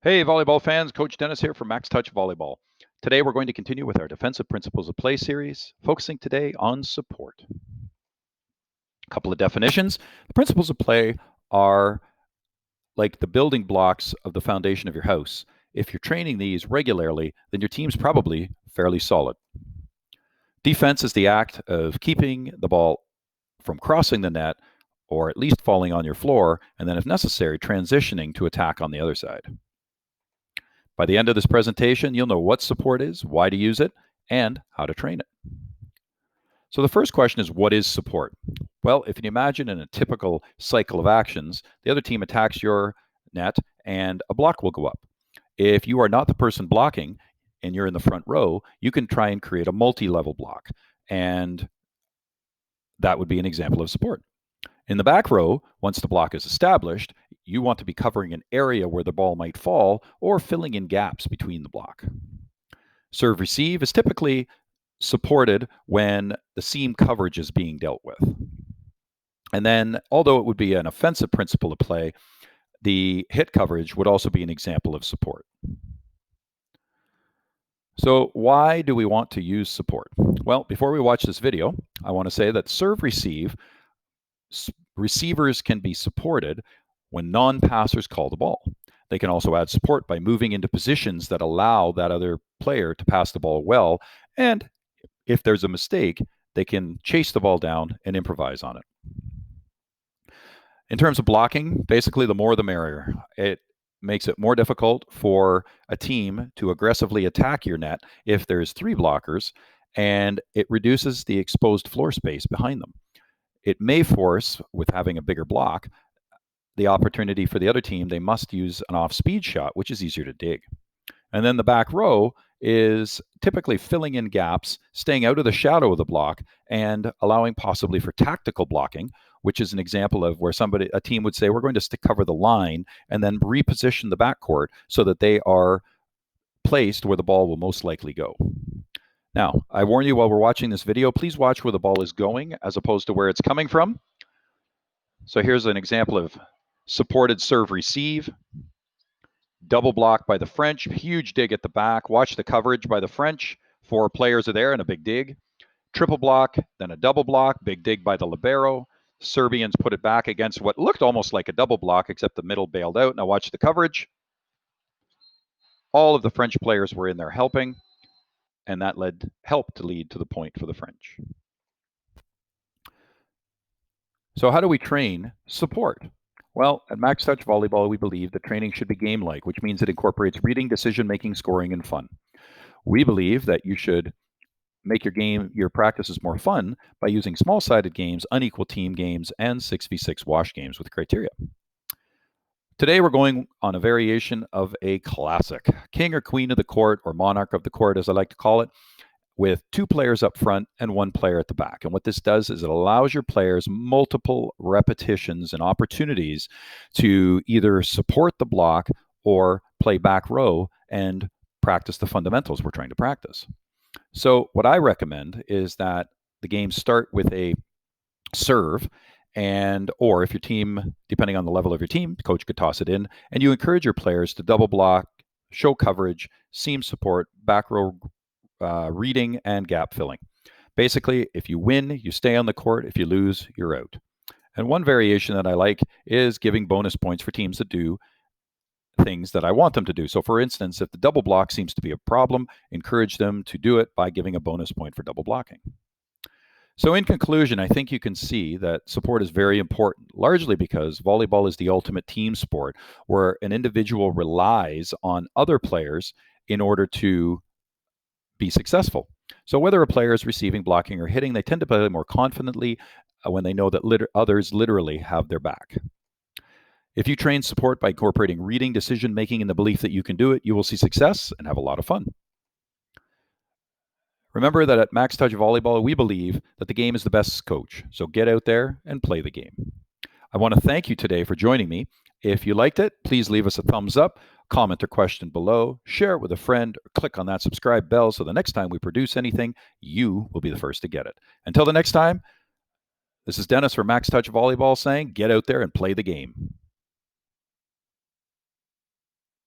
Hey, volleyball fans, Coach Dennis here from Max Touch Volleyball. Today we're going to continue with our Defensive Principles of Play series, focusing today on support. A couple of definitions. The principles of play are like the building blocks of the foundation of your house. If you're training these regularly, then your team's probably fairly solid. Defense is the act of keeping the ball from crossing the net or at least falling on your floor, and then if necessary, transitioning to attack on the other side. By the end of this presentation, you'll know what support is, why to use it, and how to train it. So the first question is, what is support? Well, if you imagine in a typical cycle of actions, the other team attacks your net and a block will go up. If you are not the person blocking and you're in the front row, you can try and create a multi-level block, and that would be an example of support. In the back row, once the block is established, you want to be covering an area where the ball might fall or filling in gaps between the block. Serve receive is typically supported when the seam coverage is being dealt with. And then, although it would be an offensive principle of play, the hit coverage would also be an example of support. So why do we want to use support? Well, before we watch this video, I want to say that serve receive, receivers can be supported when non-passers call the ball. They can also add support by moving into positions that allow that other player to pass the ball well, and if there's a mistake, they can chase the ball down and improvise on it. In terms of blocking, basically the more the merrier. It makes it more difficult for a team to aggressively attack your net if there's 3 blockers, and it reduces the exposed floor space behind them. It may force, with having a bigger block, the opportunity for the other team. They must use an off-speed shot, which is easier to dig. And then the back row is typically filling in gaps, staying out of the shadow of the block, and allowing possibly for tactical blocking, which is an example of where a team would say, we're going to cover the line and then reposition the backcourt so that they are placed where the ball will most likely go. Now, I warn you while we're watching this video, please watch where the ball is going as opposed to where it's coming from. So here's an example of supported serve receive. Double block by the French, huge dig at the back. Watch the coverage by the French. 4 players are there and a big dig. Triple block, then a double block, big dig by the libero. Serbians put it back against what looked almost like a double block, except the middle bailed out. Now watch the coverage. All of the French players were in there helping, and that helped to lead to the point for the French. So how do we train support? Well, at Max Touch Volleyball, we believe that training should be game-like, which means it incorporates reading, decision-making, scoring, and fun. We believe that you should make your practices more fun by using small-sided games, unequal team games, and 6v6 wash games with criteria. Today, we're going on a variation of a classic, king or queen of the court, or monarch of the court, as I like to call it, with 2 players up front and 1 player at the back. And what this does is it allows your players multiple repetitions and opportunities to either support the block or play back row and practice the fundamentals we're trying to practice. So what I recommend is that the games start with a serve, or if your team, depending on the level of your team, the coach could toss it in, and you encourage your players to double block, show coverage, seam support, back row reading, and gap filling. Basically, if you win, you stay on the court. If you lose, you're out. And one variation that I like is giving bonus points for teams that do things that I want them to do. So for instance, if the double block seems to be a problem, encourage them to do it by giving a bonus point for double blocking. So in conclusion, I think you can see that support is very important, largely because volleyball is the ultimate team sport where an individual relies on other players in order to be successful. So whether a player is receiving, blocking, or hitting, they tend to play more confidently when they know that others literally have their back. If you train support by incorporating reading, decision-making, and the belief that you can do it, you will see success and have a lot of fun. Remember that at Max Touch Volleyball, we believe that the game is the best coach. So get out there and play the game. I want to thank you today for joining me. If you liked it, please leave us a thumbs up, comment or question below, share it with a friend, or click on that subscribe bell so the next time we produce anything, you will be the first to get it. Until the next time, this is Dennis from Max Touch Volleyball saying, get out there and play the game.